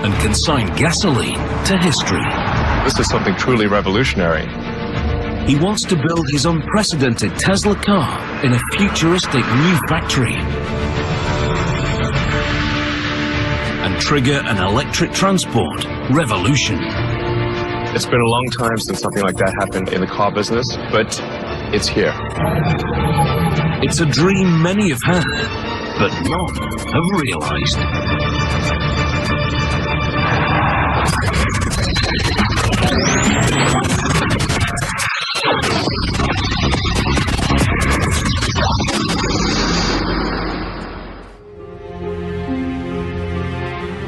and consign gasoline to history. This is something truly revolutionary. He wants to build his unprecedented Tesla car in a futuristic new factory and trigger an electric transport revolution. It's been a long time since something like that happened in the car business, but it's here. It's a dream many have had, but none have realized.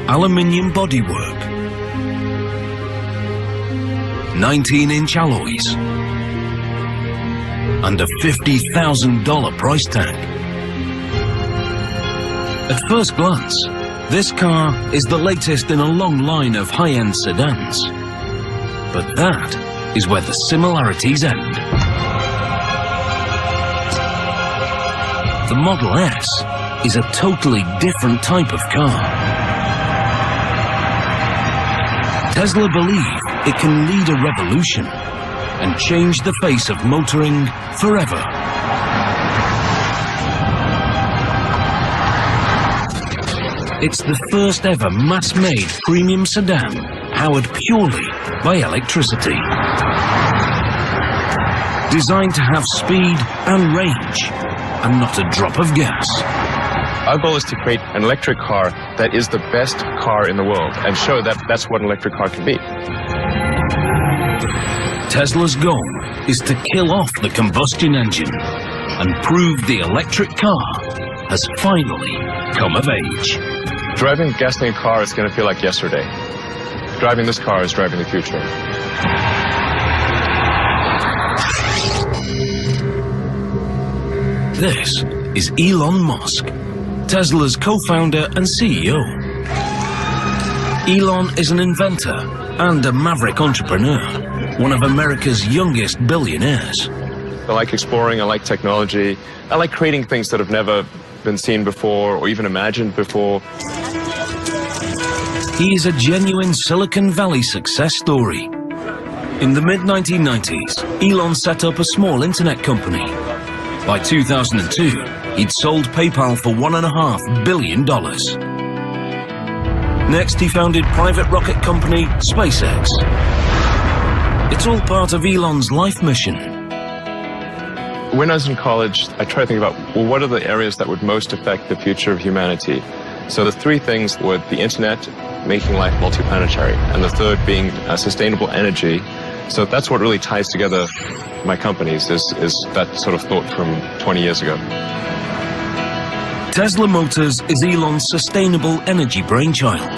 Aluminium bodywork, 19-inch alloys, and a $50,000 price tag. At first glance, this car is the latest in a long line of high-end sedans. But that is where the similarities end. The Model S is a totally different type of car. Tesla believe it can lead a revolution and change the face of motoring forever. It's the first ever mass-made premium sedan powered purely by electricity. Designed to have speed and range and not a drop of gas. Our goal is to create an electric car that is the best car in the world and show that that's what an electric car can be. Tesla's goal is to kill off the combustion engine and prove the electric car has finally come of age. Driving a gasoline car is going to feel like yesterday. Driving this car is driving the future. This is Elon Musk, Tesla's co-founder and CEO. Elon is an inventor and a maverick entrepreneur, one of America's youngest billionaires. I like exploring, I like technology, I like creating things that have never been seen before or even imagined before. He is a genuine Silicon Valley success story. In the mid-1990s, Elon set up a small internet company. By 2002, he'd sold PayPal for $1.5 billion. Next, he founded private rocket company SpaceX. It's all part of Elon's life mission. When I was in college, I tried to think about, well, what are the areas that would most affect the future of humanity? So the three things were the internet, making life multiplanetary, and the third being sustainable energy. So that's what really ties together my companies, is that sort of thought from 20 years ago. Tesla Motors is Elon's sustainable energy brainchild.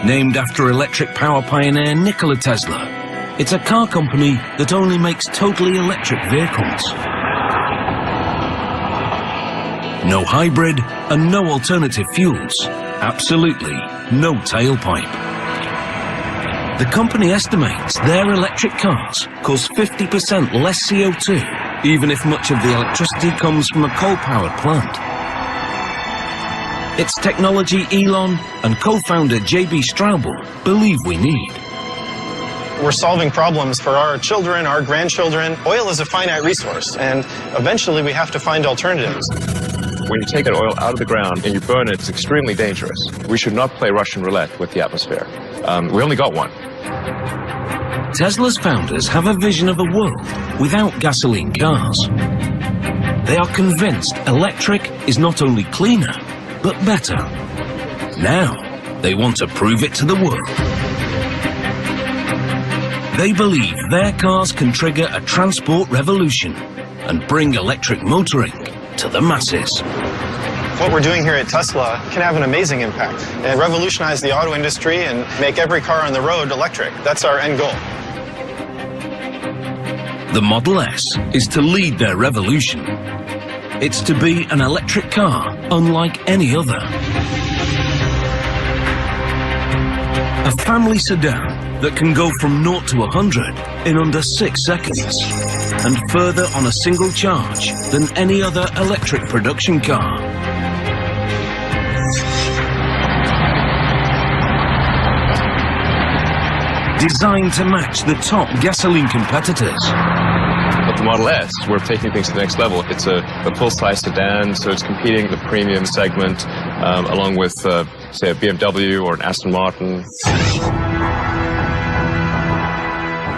Named after electric power pioneer Nikola Tesla, it's a car company that only makes totally electric vehicles. No hybrid and no alternative fuels. Absolutely no tailpipe. The company estimates their electric cars cause 50% less CO2, even if much of the electricity comes from a coal-powered plant. It's technology Elon and co-founder J.B. Straubel believe we need. We're solving problems for our children, our grandchildren. Oil is a finite resource, and eventually we have to find alternatives. When you take that oil out of the ground and you burn it, it's extremely dangerous. We should not play Russian roulette with the atmosphere. We only got one. Tesla's founders have a vision of a world without gasoline cars. They are convinced electric is not only cleaner, but better. Now, they want to prove it to the world. They believe their cars can trigger a transport revolution and bring electric motoring to the masses. What we're doing here at Tesla can have an amazing impact and revolutionize the auto industry and make every car on the road electric. That's our end goal. The Model S is to lead their revolution. It's to be an electric car unlike any other. A family sedan that can go from 0 to 100 in under 6 seconds and further on a single charge than any other electric production car. designed to match the top gasoline competitors. But the Model S, we're taking things to the next level. It's a full-size sedan, so it's competing in the premium segment, along with, say, a BMW or an Aston Martin.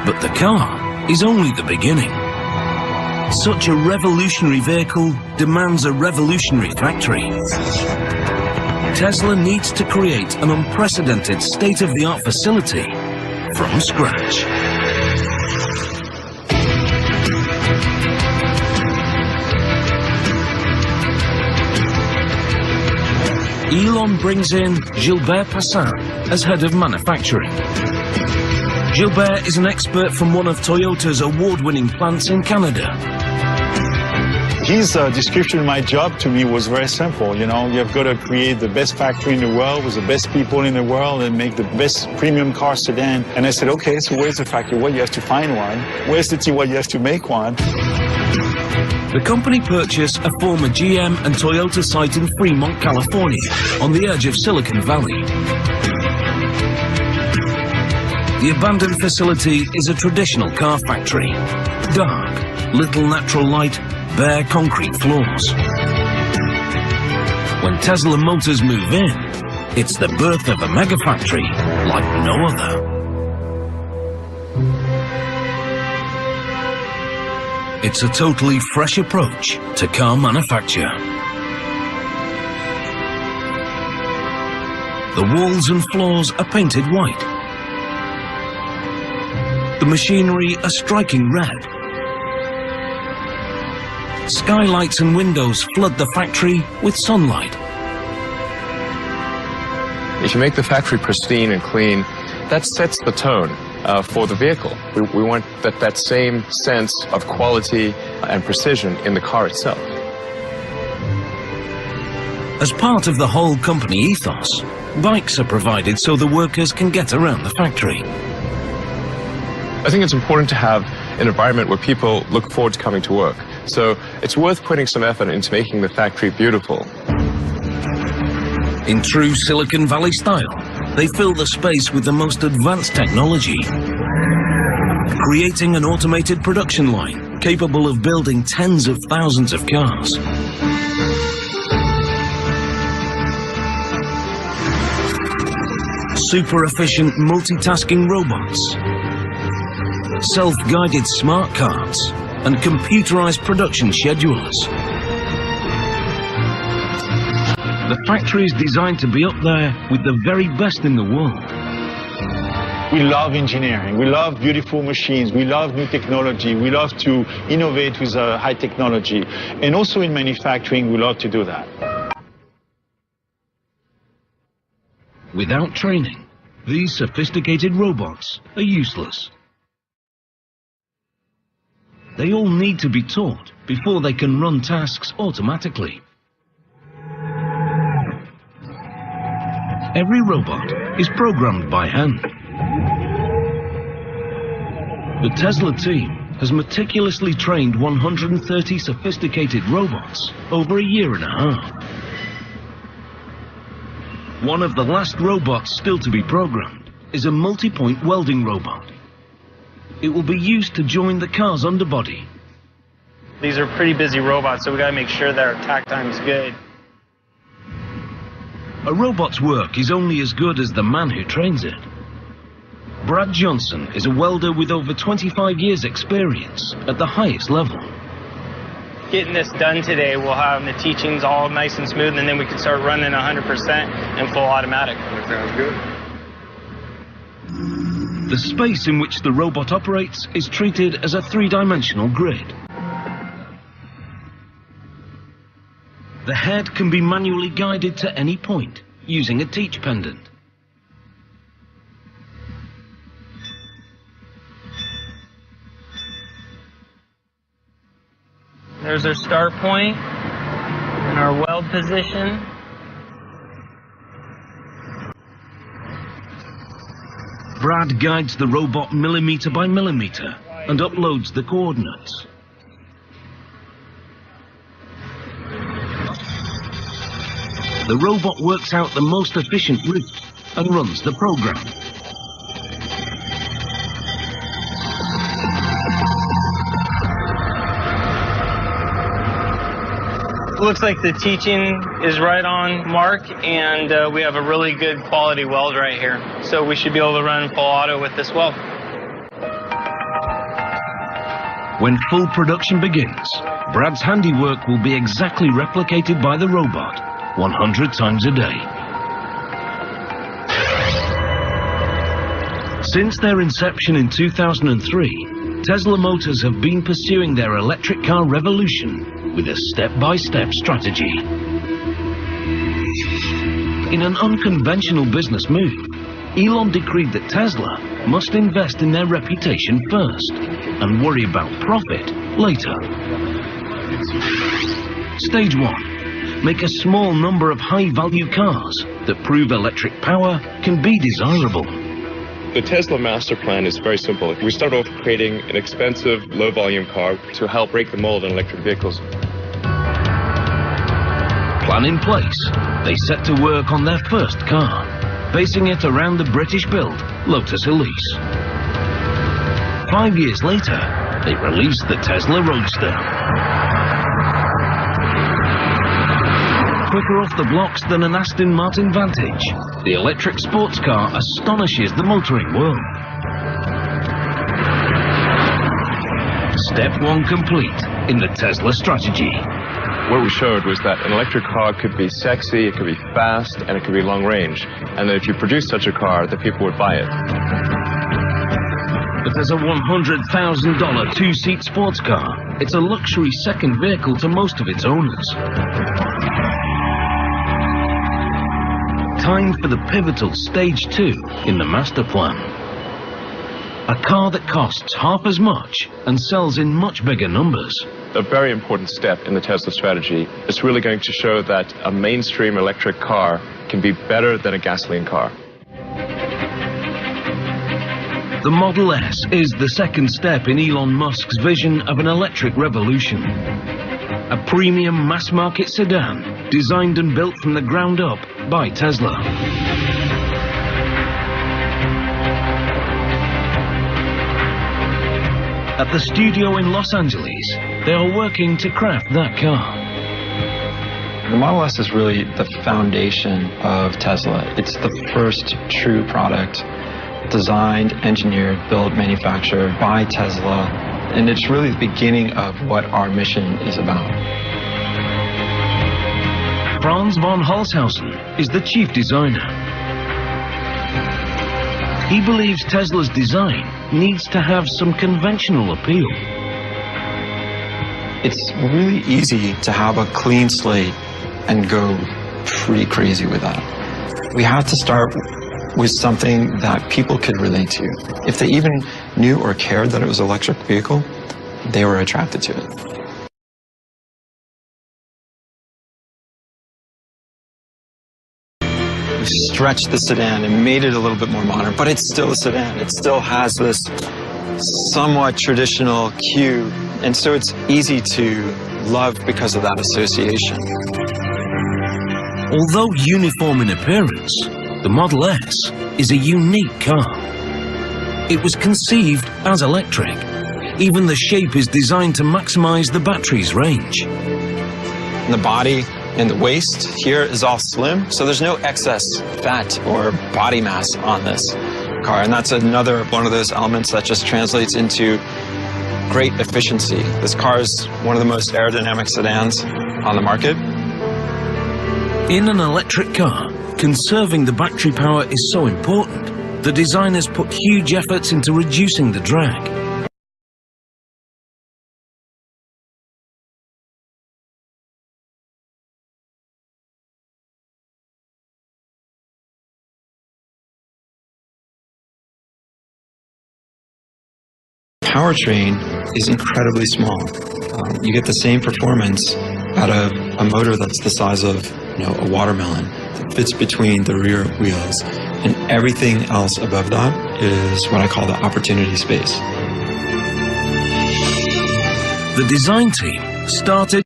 But the car is only the beginning. Such a revolutionary vehicle demands a revolutionary factory. Tesla needs to create an unprecedented state-of-the-art facility from scratch. Elon brings in Gilbert Passin as head of manufacturing. Gilbert is an expert from one of Toyota's award-winning plants in Canada. His description of my job to me was very simple. You know, you've got to create the best factory in the world with the best people in the world and make the best premium car sedan. And I said, okay, so where's the factory? Well, you have to find one. Where's the team? Well, you have to make one. The company purchased a former GM and Toyota site in Fremont, California, on the edge of Silicon Valley. The abandoned facility is a traditional car factory. Dark, little natural light, bare concrete floors. When Tesla Motors move in, it's the birth of a megafactory like no other. It's a totally fresh approach to car manufacture. The walls and floors are painted white. The machinery a striking red. Skylights and windows flood the factory with sunlight. If you make the factory pristine and clean, that sets the tone for the vehicle. We want that same sense of quality and precision in the car itself. As part of the whole company ethos, bikes are provided so the workers can get around the factory. I think it's important to have an environment where people look forward to coming to work. So it's worth putting some effort into making the factory beautiful. In true Silicon Valley style, they fill the space with the most advanced technology, creating an automated production line capable of building tens of thousands of cars. Super efficient multitasking robots, self-guided smart cards, and computerized production schedulers. The factory is designed to be up there with the very best in the world. We love engineering. We love beautiful machines. We love new technology. We love to innovate with high technology. And also in manufacturing, we love to do that. Without training, these sophisticated robots are useless. They all need to be taught before they can run tasks automatically. Every robot is programmed by hand. The Tesla team has meticulously trained 130 sophisticated robots over a year and a half. One of the last robots still to be programmed is a multi-point welding robot. It will be used to join the car's underbody. These are pretty busy robots, so we got to make sure that our tack time is good. A robot's work is only as good as the man who trains it. Brad Johnson is a welder with over 25 years' experience at the highest level. Getting this done today, we'll have the teachings all nice and smooth, and then we can start running 100% and full automatic. That sounds good. The space in which the robot operates is treated as a three-dimensional grid. The head can be manually guided to any point using a teach pendant. There's our start point and our weld position. Brad guides the robot millimeter by millimeter and uploads the coordinates. The robot works out the most efficient route and runs the program. Looks like the teaching is right on mark, and we have a really good quality weld right here. So we should be able to run full auto with this weld. When full production begins, Brad's handiwork will be exactly replicated by the robot 100 times a day. Since their inception in 2003, Tesla Motors have been pursuing their electric car revolution with a step-by-step strategy. In an unconventional business move, Elon decreed that Tesla must invest in their reputation first and worry about profit later. Stage 1. Make a small number of high-value cars that prove electric power can be desirable. The Tesla master plan is very simple. We start off creating an expensive, low-volume car to help break the mold in electric vehicles. Plan in place, they set to work on their first car, basing it around the British-built Lotus Elise. 5 years later, they released the Tesla Roadster. Quicker off the blocks than an Aston Martin Vantage, the electric sports car astonishes the motoring world. Step 1 complete in the Tesla strategy. What we showed was that an electric car could be sexy, it could be fast, and it could be long range. And that if you produced such a car, that people would buy it. But as a $100,000 two-seat sports car, it's a luxury second vehicle to most of its owners. Time for the pivotal stage 2 in the master plan. A car that costs half as much and sells in much bigger numbers. A very important step in the Tesla strategy is really going to show that a mainstream electric car can be better than a gasoline car. The Model S is the second step in Elon Musk's vision of an electric revolution. A premium mass-market sedan designed and built from the ground up by Tesla. At the studio in Los Angeles, they are working to craft that car. The Model S is really the foundation of Tesla. It's the first true product designed, engineered, built, manufactured by Tesla. And it's really the beginning of what our mission is about. Franz von Holzhausen is the chief designer. He believes Tesla's design needs to have some conventional appeal. It's really easy to have a clean slate and go pretty crazy with that. We have to start with something that people could relate to. If they even knew or cared that it was an electric vehicle, they were attracted to it. We stretched the sedan and made it a little bit more modern, but it's still a sedan. It still has this somewhat traditional cue, and so it's easy to love because of that association. Although uniform in appearance, the Model S is a unique car. It was conceived as electric. Even the shape is designed to maximize the battery's range. The body and the waist here is all slim, so there's no excess fat or body mass on this car, and that's another one of those elements that just translates into great efficiency. This car is one of the most aerodynamic sedans on the market. In an electric car, conserving the battery power is so important. The designers put huge efforts into reducing the drag. Powertrain is incredibly small. You get the same performance out of a motor that's the size of, a watermelon. It fits between the rear wheels, and everything else above that is what I call the opportunity space. The design team started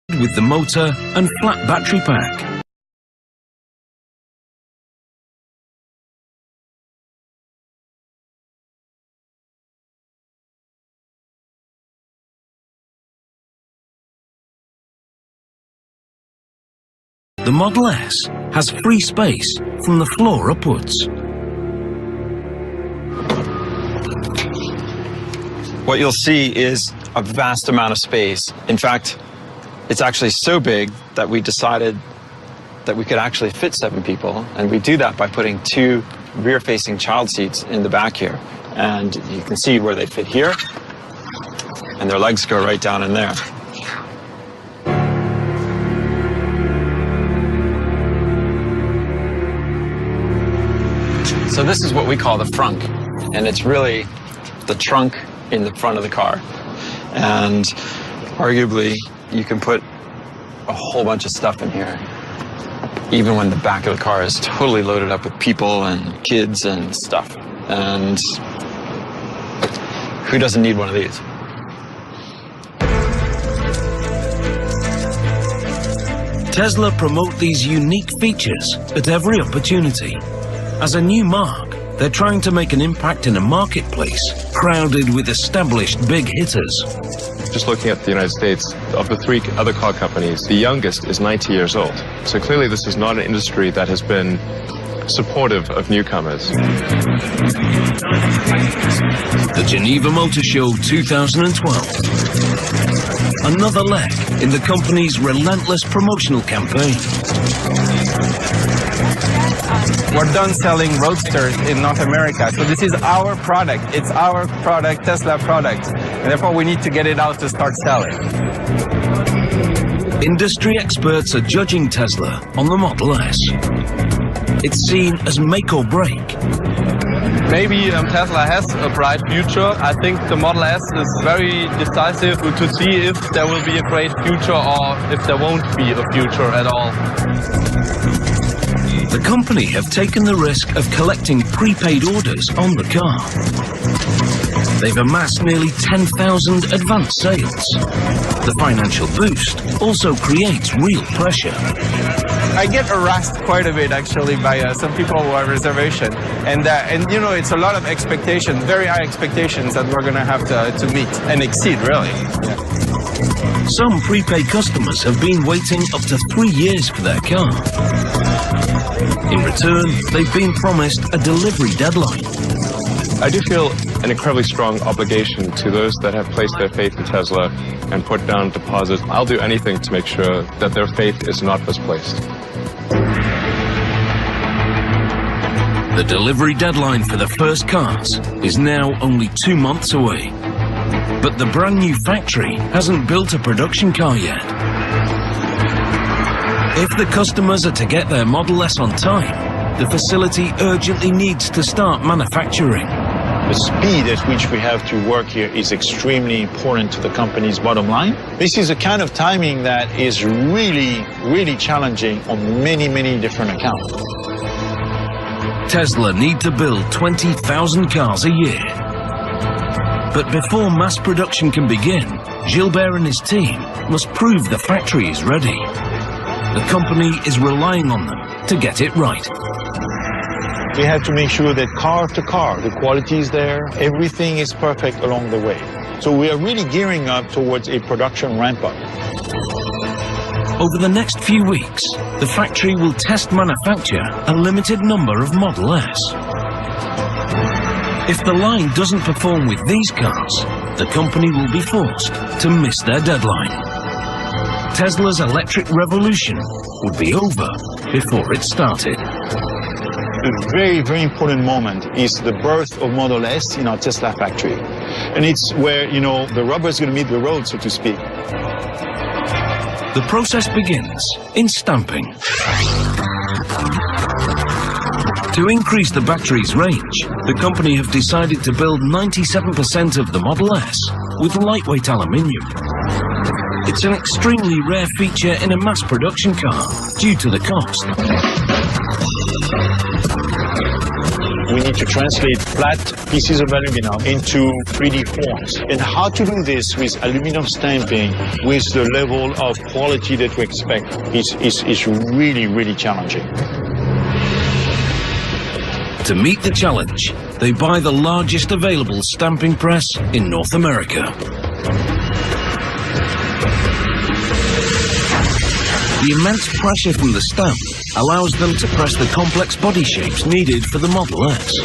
with the motor and flat battery pack. the Model S has free space from the floor upwards. What you'll see is a vast amount of space. In fact, it's actually so big that we decided that we could actually fit 7 people, and we do that by putting 2 rear-facing child seats in the back here. And you can see where they fit here, and their legs go right down in there. So this is what we call the frunk, and it's really the trunk in the front of the car. And arguably, you can put a whole bunch of stuff in here, even when the back of the car is totally loaded up with people and kids and stuff. And who doesn't need one of these? Tesla promote these unique features at every opportunity. As a new mark, they're trying to make an impact in a marketplace crowded with established big hitters. Just looking at the United States, of the 3 other car companies, the youngest is 90 years old. So clearly this is not an industry that has been supportive of newcomers. The Geneva Motor Show 2012. Another leg in the company's relentless promotional campaign. We're done selling Roadsters in North America, so this is our product. It's our product, Tesla product, and therefore we need to get it out to start selling. Industry experts are judging Tesla on the Model S. It's seen as make or break. Maybe Tesla has a bright future. I think the Model S is very decisive to see if there will be a great future or if there won't be a future at all. The company have taken the risk of collecting prepaid orders on the car. They've amassed nearly 10,000 advance sales. The financial boost also creates real pressure. I get harassed quite a bit actually by some people who have reservation, and you know, it's a lot of expectation, very high expectations that we're going to have to meet and exceed, really. Yeah. Some prepaid customers have been waiting up to 3 years for their car. In return, they've been promised a delivery deadline. I do feel an incredibly strong obligation to those that have placed their faith in Tesla and put down deposits. I'll do anything to make sure that their faith is not misplaced. The delivery deadline for the first cars is now only 2 months away. But the brand new factory hasn't built a production car yet. If the customers are to get their Model S on time, the facility urgently needs to start manufacturing. The speed at which we have to work here is extremely important to the company's bottom line. This is a kind of timing that is really, really challenging on many, many different accounts. Tesla need to build 20,000 cars a year. But before mass production can begin, Gilbert and his team must prove the factory is ready. The company is relying on them to get it right. We have to make sure that car after car, the quality is there, everything is perfect along the way. So we are really gearing up towards a production ramp-up. Over the next few weeks, the factory will test manufacture a limited number of Model S. If the line doesn't perform with these cars, the company will be forced to miss their deadline. Tesla's electric revolution would be over before it started. A very, very important moment is the birth of Model S in our Tesla factory. And it's where, you know, the rubber is going to meet the road, so to speak. The process begins in stamping. To increase the battery's range, the company have decided to build 97% of the Model S with lightweight aluminium. It's an extremely rare feature in a mass production car due to the cost. We need to translate flat pieces of aluminum into 3D forms. And how to do this with aluminum stamping with the level of quality that we expect is really, really challenging. To meet the challenge, they buy the largest available stamping press in North America. The immense pressure from the stamp allows them to press the complex body shapes needed for the Model S.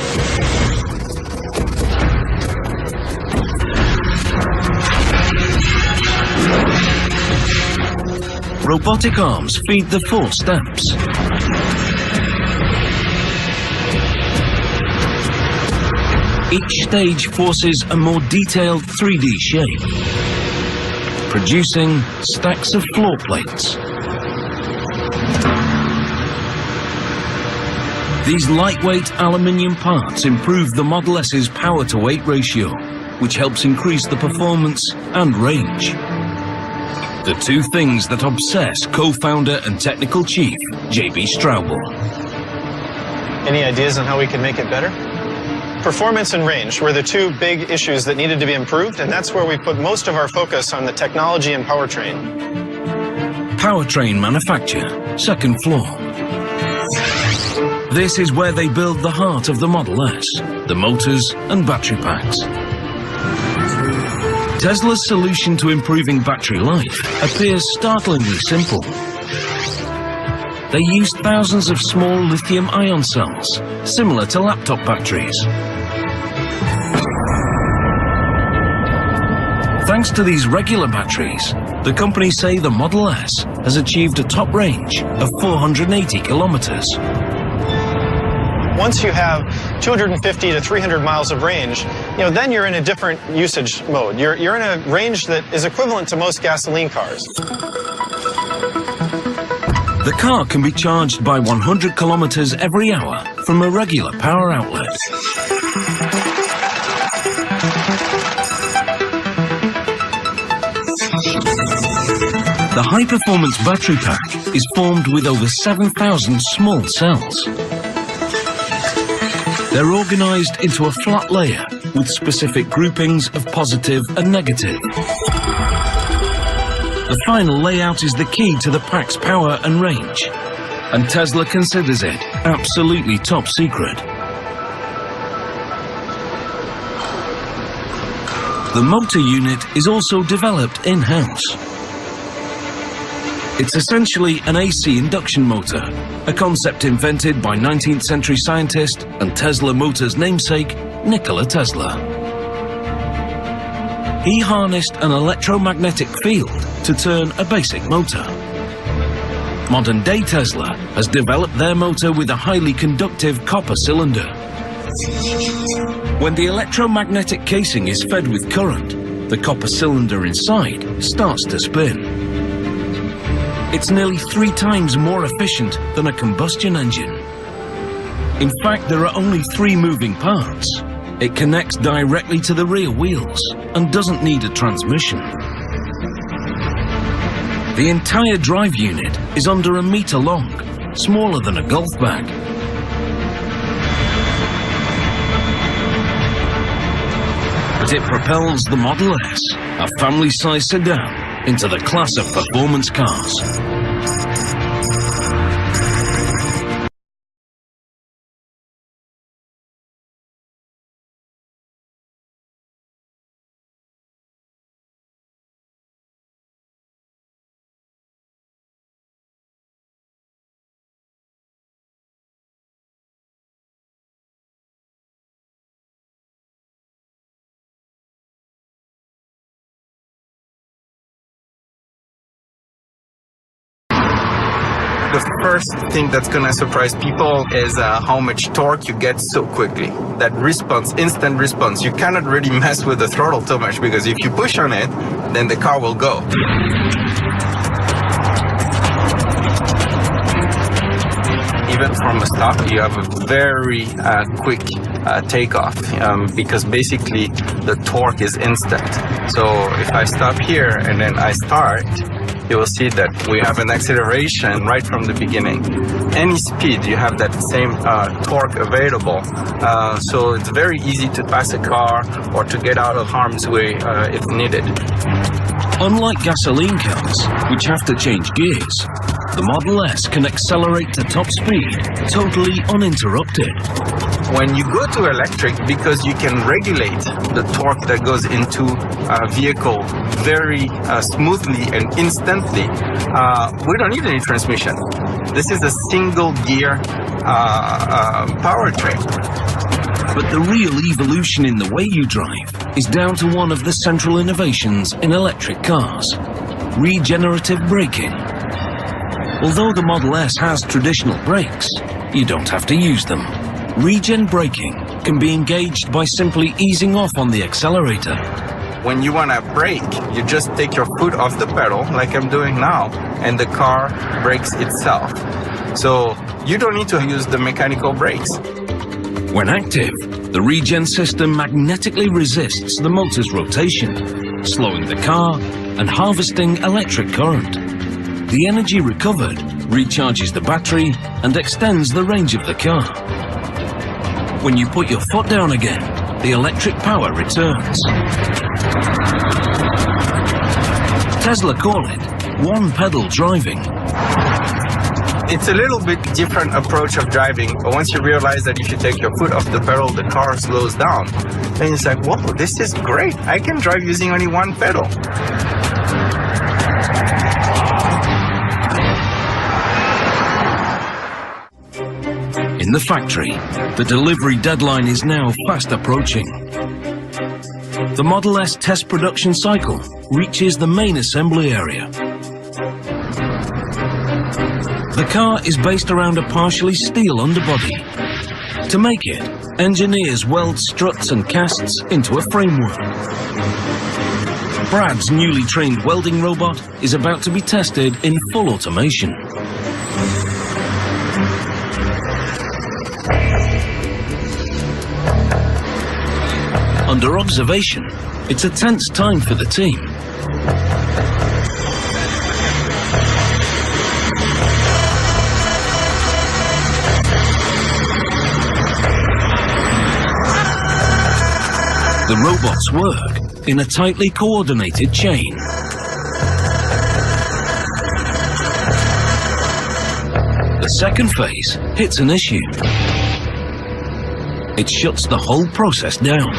Robotic arms feed the 4 stamps. Each stage forces a more detailed 3D shape, producing stacks of floor plates. These lightweight aluminium parts improve the Model S's power-to-weight ratio, which helps increase the performance and range. The two things that obsess co-founder and technical chief J.B. Straubel. Any ideas on how we can make it better? Performance and range were the two big issues that needed to be improved, and that's where we put most of our focus on the technology and powertrain. Powertrain manufacture, 2nd floor. This is where they build the heart of the Model S, the motors and battery packs. Tesla's solution to improving battery life appears startlingly simple. They used thousands of small lithium-ion cells, similar to laptop batteries. Thanks to these regular batteries, the company say the Model S has achieved a top range of 480 kilometers. Once you have 250 to 300 miles of range, then you're in a different usage mode. You're in a range that is equivalent to most gasoline cars. The car can be charged by 100 kilometers every hour from a regular power outlet. The high-performance battery pack is formed with over 7,000 small cells. They're organized into a flat layer with specific groupings of positive and negative. The final layout is the key to the pack's power and range, and Tesla considers it absolutely top secret. The motor unit is also developed in-house. It's essentially an AC induction motor, a concept invented by 19th century scientist and Tesla Motors namesake, Nikola Tesla. He harnessed an electromagnetic field to turn a basic motor. Modern-day Tesla has developed their motor with a highly conductive copper cylinder. When the electromagnetic casing is fed with current, the copper cylinder inside starts to spin. It's nearly 3 times more efficient than a combustion engine. In fact, there are only 3 moving parts. It connects directly to the rear wheels and doesn't need a transmission. The entire drive unit is under a meter long, smaller than a golf bag. But it propels the Model S, a family-sized sedan, into the class of performance cars. The first thing that's gonna surprise people is how much torque you get so quickly. That response, instant response, you cannot really mess with the throttle too much because if you push on it, then the car will go. Even from a stop, you have a very quick takeoff because basically the torque is instant. So if I stop here and then I start, you will see that we have an acceleration right from the beginning. Any speed, you have that same torque available. So it's very easy to pass a car or to get out of harm's way if needed. Unlike gasoline cars, which have to change gears, the Model S can accelerate to top speed totally uninterrupted. When you go to electric, because you can regulate the torque that goes into a vehicle very smoothly and instantly, we don't need any transmission. This is a single gear powertrain. But the real evolution in the way you drive is down to one of the central innovations in electric cars: regenerative braking. Although the Model S has traditional brakes, you don't have to use them. Regen braking can be engaged by simply easing off on the accelerator. When you want to brake, you just take your foot off the pedal, like I'm doing now, and the car brakes itself. So you don't need to use the mechanical brakes. When active, the regen system magnetically resists the motor's rotation, slowing the car and harvesting electric current. The energy recovered recharges the battery and extends the range of the car. When you put your foot down again, the electric power returns. Tesla call it one-pedal driving. It's a little bit different approach of driving, but once you realize that if you take your foot off the pedal, the car slows down, then it's like, whoa, this is great. I can drive using only one pedal. In the factory, the delivery deadline is now fast approaching. The Model S test production cycle reaches the main assembly area. The car is based around a partially steel underbody. To make it, engineers weld struts and casts into a framework. Brad's newly trained welding robot is about to be tested in full automation. Under observation, it's a tense time for the team. The robots work in a tightly coordinated chain. The second phase hits an issue. It shuts the whole process down.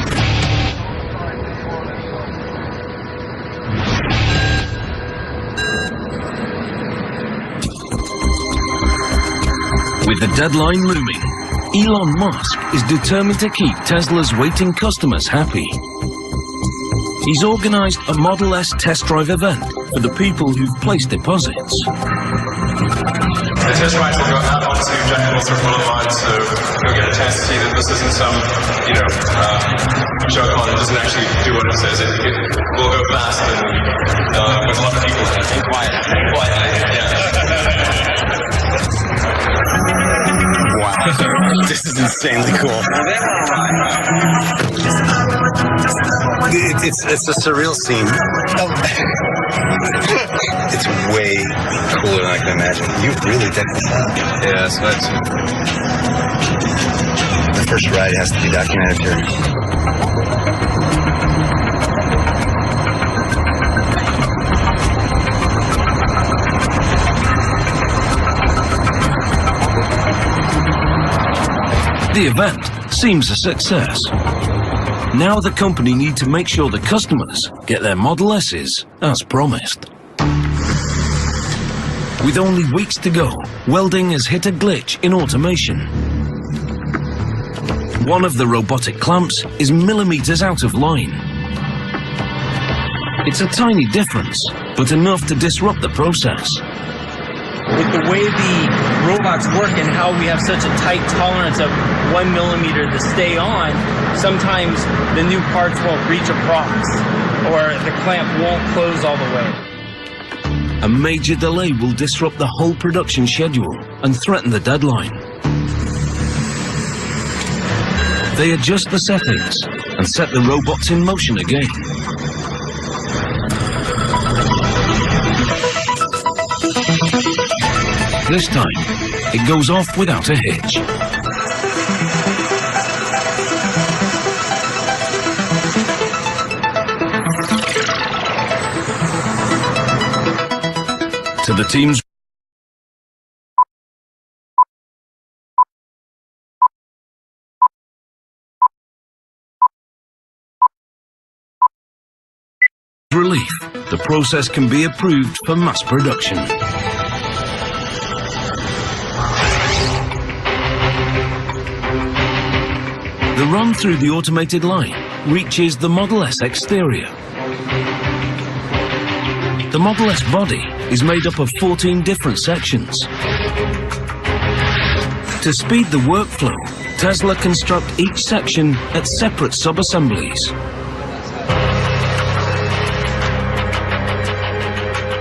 With the deadline looming, Elon Musk is determined to keep Tesla's waiting customers happy. He's organized a Model S test drive event for the people who've placed deposits. The test drive will go out onto Jack Wilson Boulevard, so you'll get a chance to see that this isn't some, show car that doesn't actually do what it says. It will go fast and with a lot of people in it. Quietly, yeah. Wow, this is insanely cool. It's a surreal scene. It's way cooler than I can imagine. You really decked this out. Yeah, that's nice. The first ride has to be documented here. The event seems a success. Now the company need to make sure the customers get their Model S's as promised. With only weeks to go, welding has hit a glitch in automation. One of the robotic clamps is millimeters out of line. It's a tiny difference, but enough to disrupt the process. With the way the robots work and how we have such a tight tolerance of 1 millimeter to stay on, sometimes the new parts won't reach a prox, or the clamp won't close all the way. A major delay will disrupt the whole production schedule and threaten the deadline. They adjust the settings and set the robots in motion again. This time, it goes off without a hitch. To the team's relief, the process can be approved for mass production. The run through the automated line reaches the Model S exterior. The Model S body is made up of 14 different sections. To speed the workflow, Tesla construct each section at separate sub-assemblies.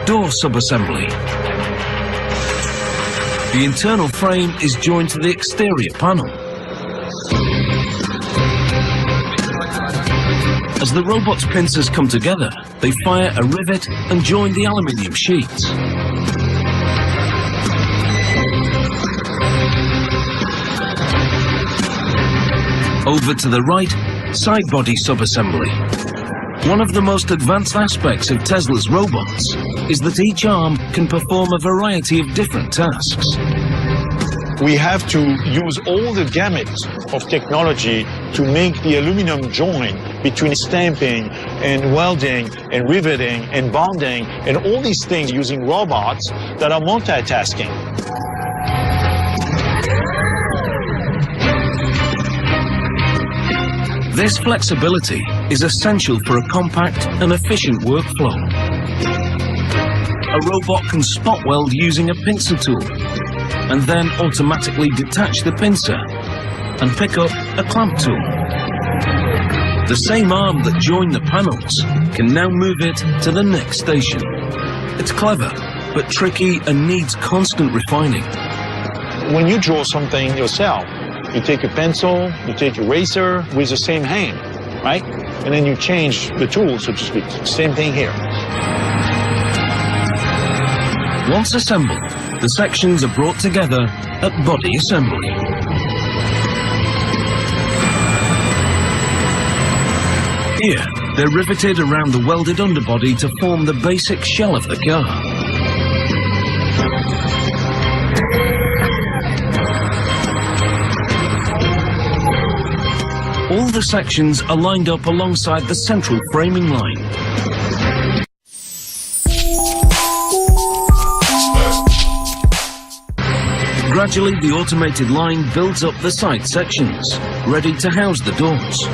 Door sub-assembly. The internal frame is joined to the exterior panel. As the robot's pincers come together, they fire a rivet and join the aluminium sheets. Over to the right, side body sub-assembly. One of the most advanced aspects of Tesla's robots is that each arm can perform a variety of different tasks. We have to use all the gamut of technology to make the aluminum joint between stamping and welding and riveting and bonding and all these things using robots that are multitasking. This flexibility is essential for a compact and efficient workflow. A robot can spot weld using a pincer tool and then automatically detach the pincer and pick up a clamp tool. The same arm that joined the panels can now move it to the next station. It's clever, but tricky and needs constant refining. When you draw something yourself, you take a pencil, you take an eraser with the same hand, right? And then you change the tool, so to speak. Same thing here. Once assembled, the sections are brought together at body assembly. Here, they're riveted around the welded underbody to form the basic shell of the car. All the sections are lined up alongside the central framing line. Gradually, the automated line builds up the side sections, ready to house the doors.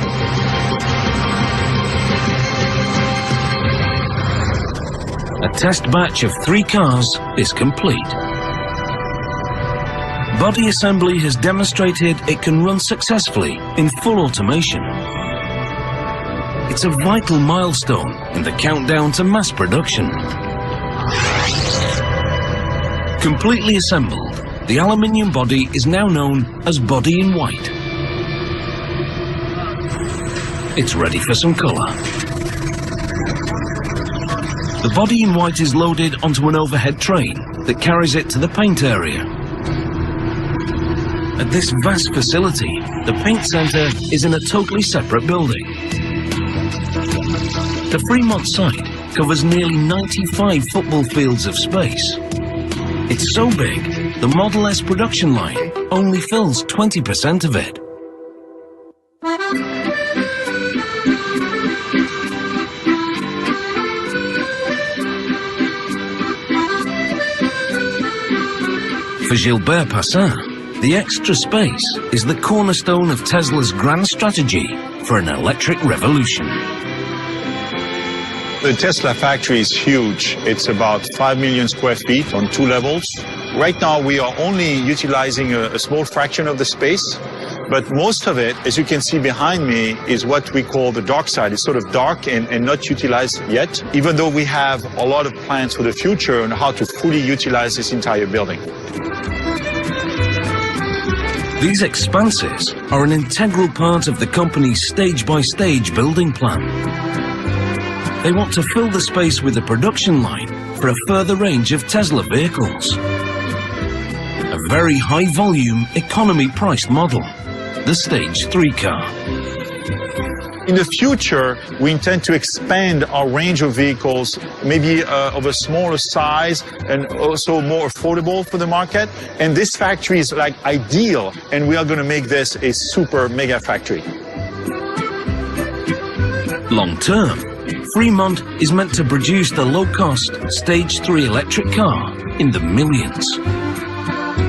A test batch of 3 cars is complete. Body assembly has demonstrated it can run successfully in full automation. It's a vital milestone in the countdown to mass production. Completely assembled, the aluminium body is now known as body in white. It's ready for some colour. The body in white is loaded onto an overhead train that carries it to the paint area. At this vast facility, the paint centre is in a totally separate building. The Fremont site covers nearly 95 football fields of space. It's so big, the Model S production line only fills 20% of it. For Gilbert Passin, the extra space is the cornerstone of Tesla's grand strategy for an electric revolution. The Tesla factory is huge. It's about 5 million square feet on 2 levels. Right now, we are only utilizing a small fraction of the space, but most of it, as you can see behind me, is what we call the dark side. It's sort of dark and not utilized yet, even though we have a lot of plans for the future on how to fully utilize this entire building. These expanses are an integral part of the company's stage-by-stage building plan. They want to fill the space with a production line for a further range of Tesla vehicles. A very high-volume, economy-priced model, the Stage 3 car. In the future, we intend to expand our range of vehicles, maybe of a smaller size and also more affordable for the market. And this factory is like ideal, and we are going to make this a super mega factory. Long term, Fremont is meant to produce the low-cost Stage 3 electric car in the millions.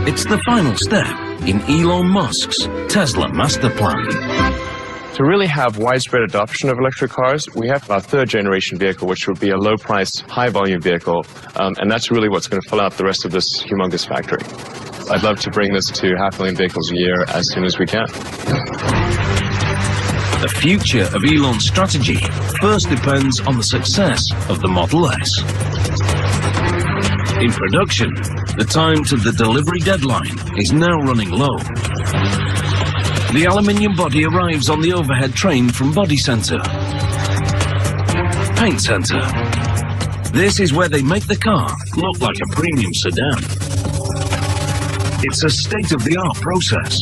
It's the final step in Elon Musk's Tesla master plan. To really have widespread adoption of electric cars, we have our third generation vehicle, which would be a low price, high volume vehicle. And that's really what's going to fill out the rest of this humongous factory. I'd love to bring this to 500,000 vehicles a year as soon as we can. The future of Elon's strategy first depends on the success of the Model S. In production, the time to the delivery deadline is now running low. The aluminium body arrives on the overhead train from Body Center. Paint Center. This is where they make the car look like a premium sedan. It's a state-of-the-art process.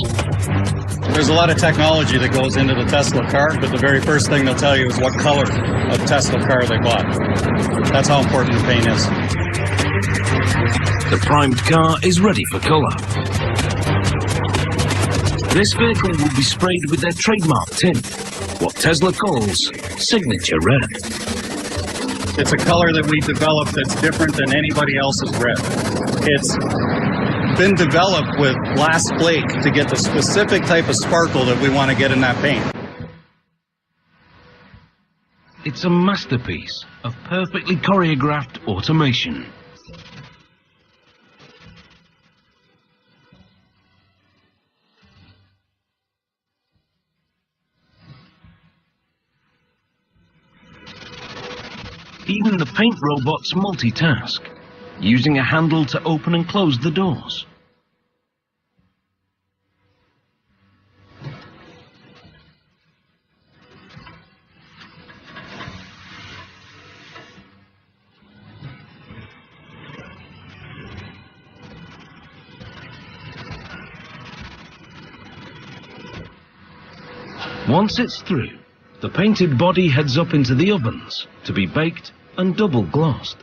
There's a lot of technology that goes into the Tesla car, but the very first thing they'll tell you is what color of Tesla car they bought. That's how important the paint is. The primed car is ready for color. This vehicle will be sprayed with their trademark tint, what Tesla calls signature red. It's a color that we developed that's different than anybody else's red. It's been developed with glass flake to get the specific type of sparkle that we want to get in that paint. It's a masterpiece of perfectly choreographed automation. Even the paint robots multitask, using a handle to open and close the doors. Once it's through, the painted body heads up into the ovens to be baked and double glossed.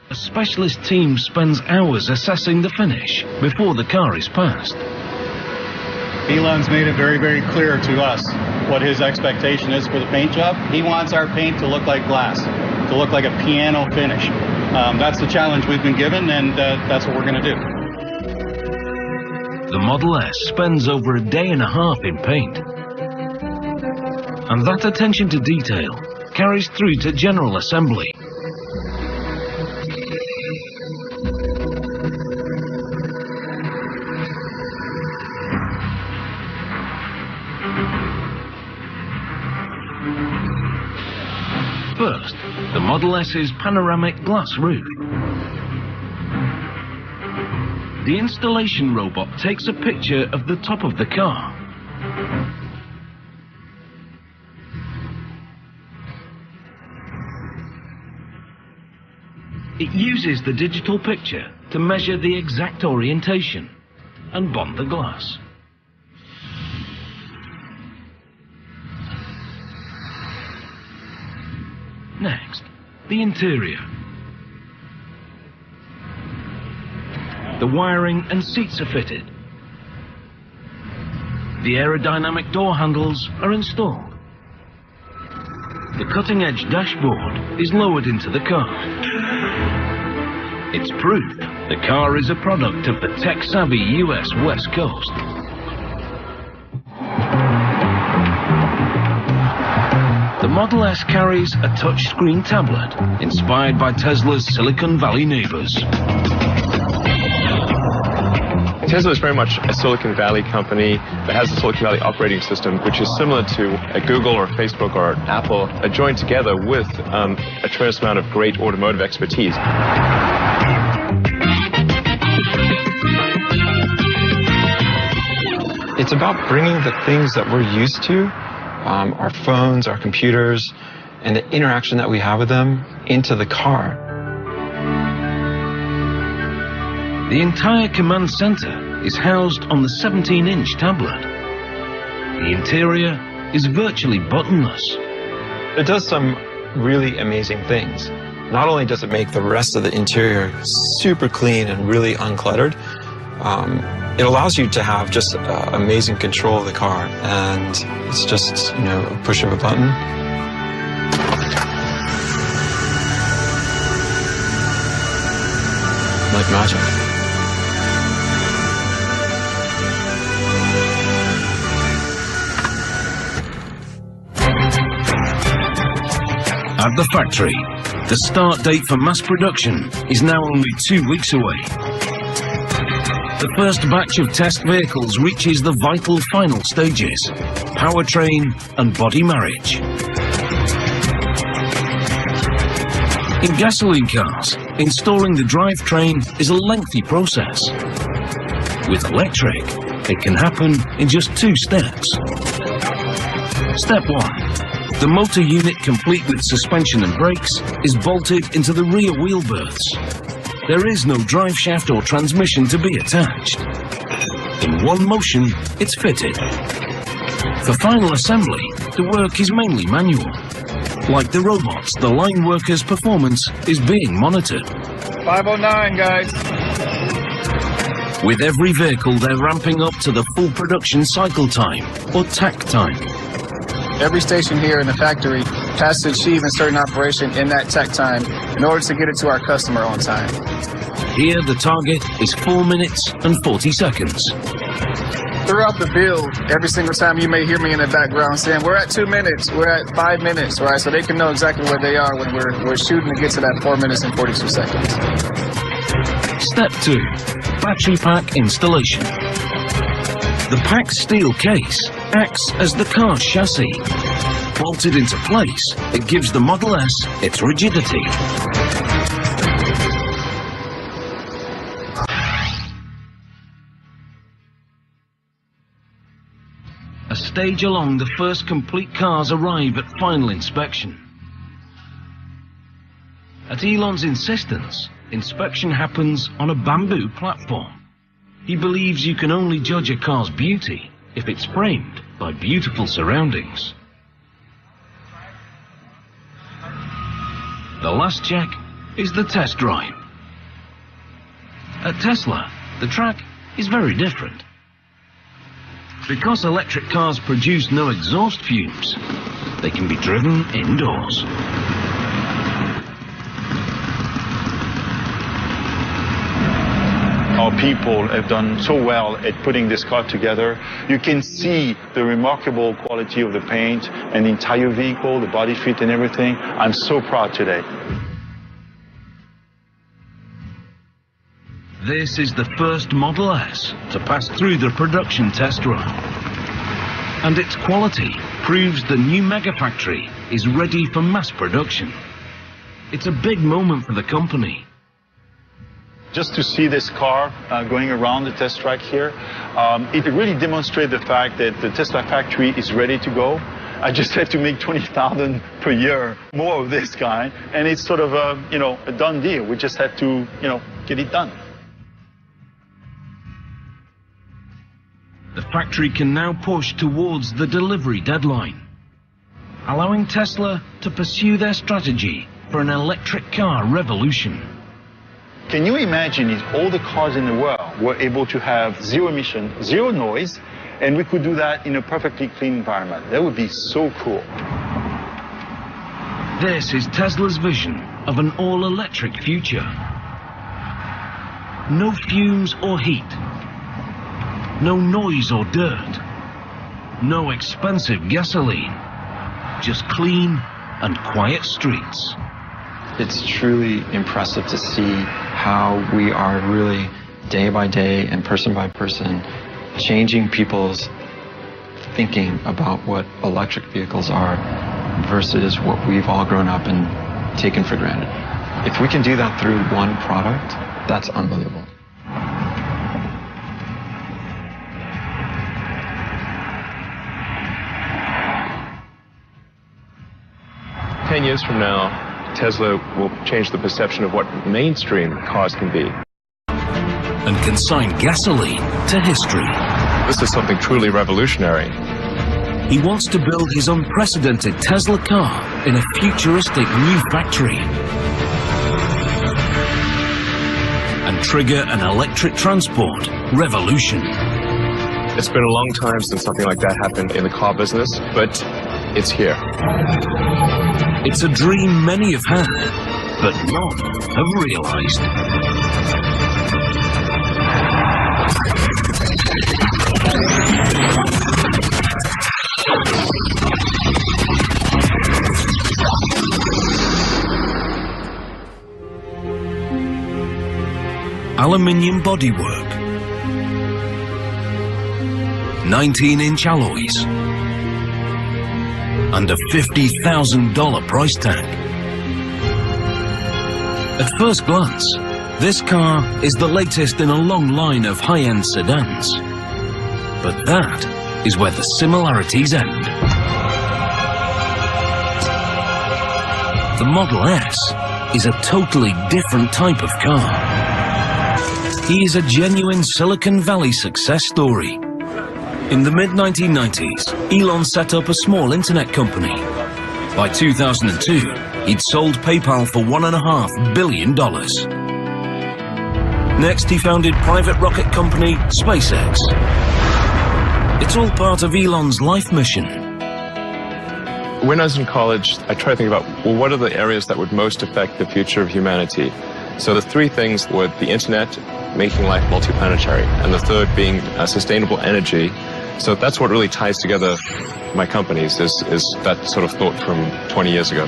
A specialist team spends hours assessing the finish before the car is passed. Elon's made it very, very clear to us what his expectation is for the paint job. He wants our paint to look like glass, to look like a piano finish. That's the challenge we've been given, and that's what we're going to do. The Model S spends over a day and a half in paint. And that attention to detail carries through to general assembly. First, the Model S's panoramic glass roof. The installation robot takes a picture of the top of the car. It uses the digital picture to measure the exact orientation and bond the glass. Next, the interior. The wiring and seats are fitted. The aerodynamic door handles are installed. The cutting-edge dashboard is lowered into the car. It's proof the car is a product of the tech-savvy US West Coast. The Model S carries a touchscreen tablet inspired by Tesla's Silicon Valley neighbors. Tesla is very much a Silicon Valley company that has a Silicon Valley operating system, which is similar to a Google or Facebook or Apple, joined together with a tremendous amount of great automotive expertise. It's about bringing the things that we're used to, our phones, our computers, and the interaction that we have with them into the car. The entire command center is housed on the 17-inch tablet. The interior is virtually buttonless. It does some really amazing things. Not only does it make the rest of the interior super clean and really uncluttered, It allows you to have just amazing control of the car, and it's just, you know, a push of a button. Like magic. At the factory, the start date for mass production is now only 2 weeks away. The first batch of test vehicles reaches the vital final stages: powertrain and body marriage. In gasoline cars, installing the drivetrain is a lengthy process. With electric, it can happen in just 2 steps. Step 1. The motor unit, complete with suspension and brakes, is bolted into the rear wheel berths. There is no drive shaft or transmission to be attached. In one motion, it's fitted. For final assembly, the work is mainly manual. Like the robots, the line workers' performance is being monitored. 509, guys. With every vehicle, they're ramping up to the full production cycle time, or TAC time. Every station here in the factory has to achieve a certain operation in that TAC time in order to get it to our customer on time. Here, the target is 4 minutes and 40 seconds. Throughout the build, every single time you may hear me in the background saying, we're at 2 minutes, we're at 5 minutes, right? So they can know exactly where they are when we're shooting to get to that 4 minutes and 42 seconds. Step 2. Battery pack installation. The packed steel case acts as the car's chassis. Bolted into place, it gives the Model S its rigidity. A stage along, the first complete cars arrive at final inspection. At Elon's insistence, inspection happens on a bamboo platform. He believes you can only judge a car's beauty if it's framed by beautiful surroundings. The last check is the test drive. At Tesla, the track is very different. Because electric cars produce no exhaust fumes, they can be driven indoors. Our people have done so well at putting this car together. You can see the remarkable quality of the paint and the entire vehicle, the body fit and everything. I'm so proud today. This is the first Model S to pass through the production test run. And its quality proves the new Megafactory is ready for mass production. It's a big moment for the company. Just to see this car going around the test track here, it really demonstrates the fact that the Tesla factory is ready to go. I just had to make 20,000 per year more of this kind, and it's sort of a, a done deal. We just had to, get it done. The factory can now push towards the delivery deadline, allowing Tesla to pursue their strategy for an electric car revolution. Can you imagine if all the cars in the world were able to have zero emission, zero noise, and we could do that in a perfectly clean environment? That would be so cool. This is Tesla's vision of an all-electric future. No fumes or heat. No noise or dirt. No expensive gasoline. Just clean and quiet streets. It's truly impressive to see how we are really day by day and person by person changing people's thinking about what electric vehicles are versus what we've all grown up and taken for granted. If we can do that through one product, that's unbelievable. "10 years from now, Tesla will change the perception of what mainstream cars can be. And consign gasoline to history. This is something truly revolutionary. He wants to build his unprecedented Tesla car in a futuristic new factory. And trigger an electric transport revolution. It's been a long time since something like that happened in the car business, but it's here. It's a dream many have had, but none have realized. Aluminium bodywork, 19-inch alloys, and a $50,000 price tag. At first glance, this car is the latest in a long line of high-end sedans. But that is where the similarities end. The Model S is a totally different type of car. He is a genuine Silicon Valley success story. In the mid-1990s, Elon set up a small internet company. By 2002, he'd sold PayPal for $1.5 billion. Next, he founded private rocket company SpaceX. It's all part of Elon's life mission. When I was in college, I tried to think about, well, what are the areas that would most affect the future of humanity? So the three things were the internet, making life multiplanetary, and the third being sustainable energy. So that's what really ties together my companies, is that sort of thought from 20 years ago.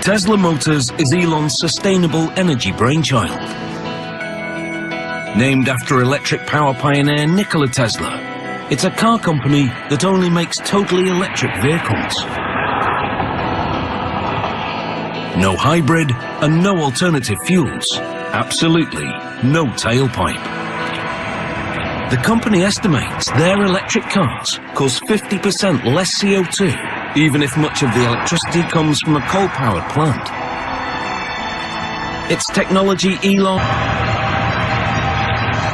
Tesla Motors is Elon's sustainable energy brainchild. Named after electric power pioneer Nikola Tesla, it's a car company that only makes totally electric vehicles. No hybrid and no alternative fuels. Absolutely no tailpipe. The company estimates their electric cars cause 50% less CO2, even if much of the electricity comes from a coal-powered plant. It's technology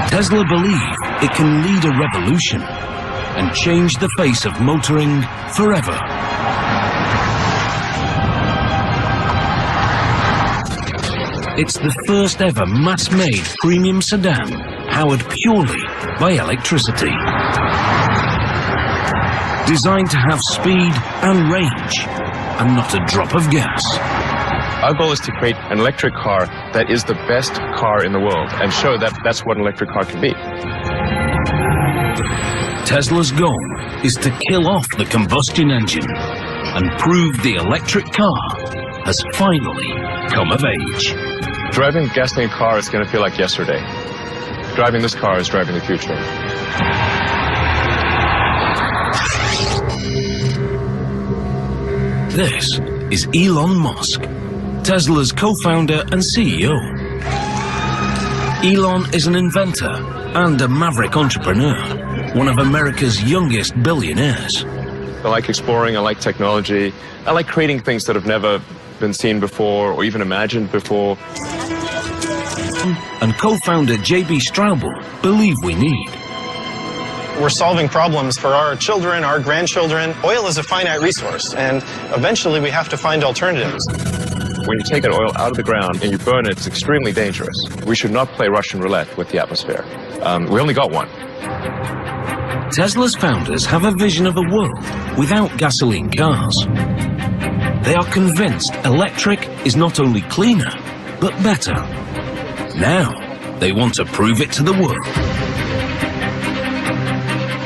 Tesla believe it can lead a revolution and change the face of motoring forever. It's the first ever mass-made premium sedan powered purely by electricity. Designed to have speed and range, and not a drop of gas. Our goal is to create an electric car that is the best car in the world and show that that's what an electric car can be. Tesla's goal is to kill off the combustion engine and prove the electric car has finally come of age. Driving a gasoline car is going to feel like yesterday. Driving this car is driving the future. This is Elon Musk, Tesla's co-founder and CEO. Elon is an inventor and a maverick entrepreneur, one of America's youngest billionaires. I like exploring, I like technology, I like creating things that have never been seen before or even imagined before. And co-founder J.B. Straubel believe we need. We're solving problems for our children, our grandchildren. Oil is a finite resource, and eventually we have to find alternatives. When you take that oil out of the ground and you burn it, it's extremely dangerous. We should not play Russian roulette with the atmosphere. We only got one. Tesla's founders have a vision of a world without gasoline cars. They are convinced electric is not only cleaner, but better. Now, they want to prove it to the world.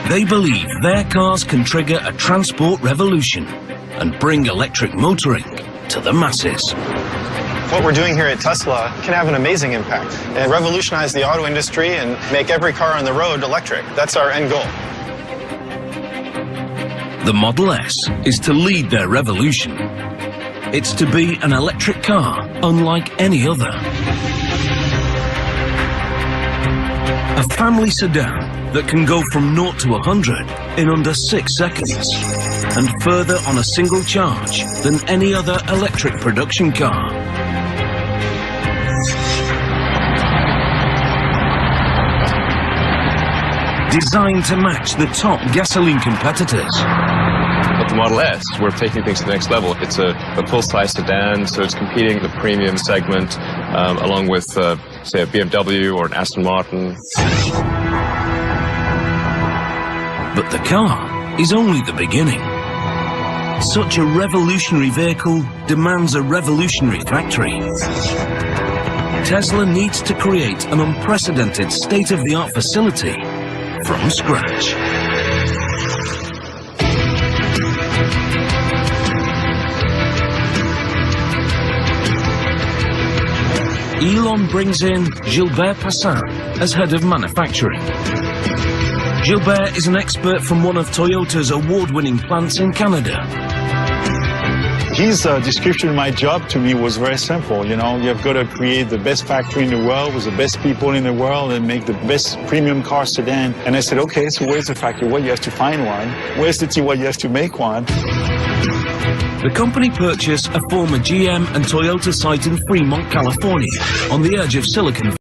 They believe their cars can trigger a transport revolution and bring electric motoring to the masses. What we're doing here at Tesla can have an amazing impact and revolutionize the auto industry and make every car on the road electric. That's our end goal. The Model S is to lead their revolution. It's to be an electric car unlike any other. A family sedan that can go from 0 to 100 in under 6 seconds, and further on a single charge than any other electric production car. Designed to match the top gasoline competitors. With the Model S, we're taking things to the next level. It's a full-size sedan, so it's competing in the premium segment. along with, say, a BMW or an Aston Martin. But the car is only the beginning. Such a revolutionary vehicle demands a revolutionary factory. Tesla needs to create an unprecedented state-of-the-art facility from scratch. Elon brings in Gilbert Passin as head of manufacturing. Gilbert is an expert from one of Toyota's award-winning plants in Canada. His description of my job to me was very simple. You know, you've got to create the best factory in the world with the best people in the world and make the best premium car sedan. And I said, okay, so where's the factory? Well, you have to find one. Where's the team? Well, you have to make one. The company purchased a former GM and Toyota site in Fremont, California, on the edge of Silicon Valley.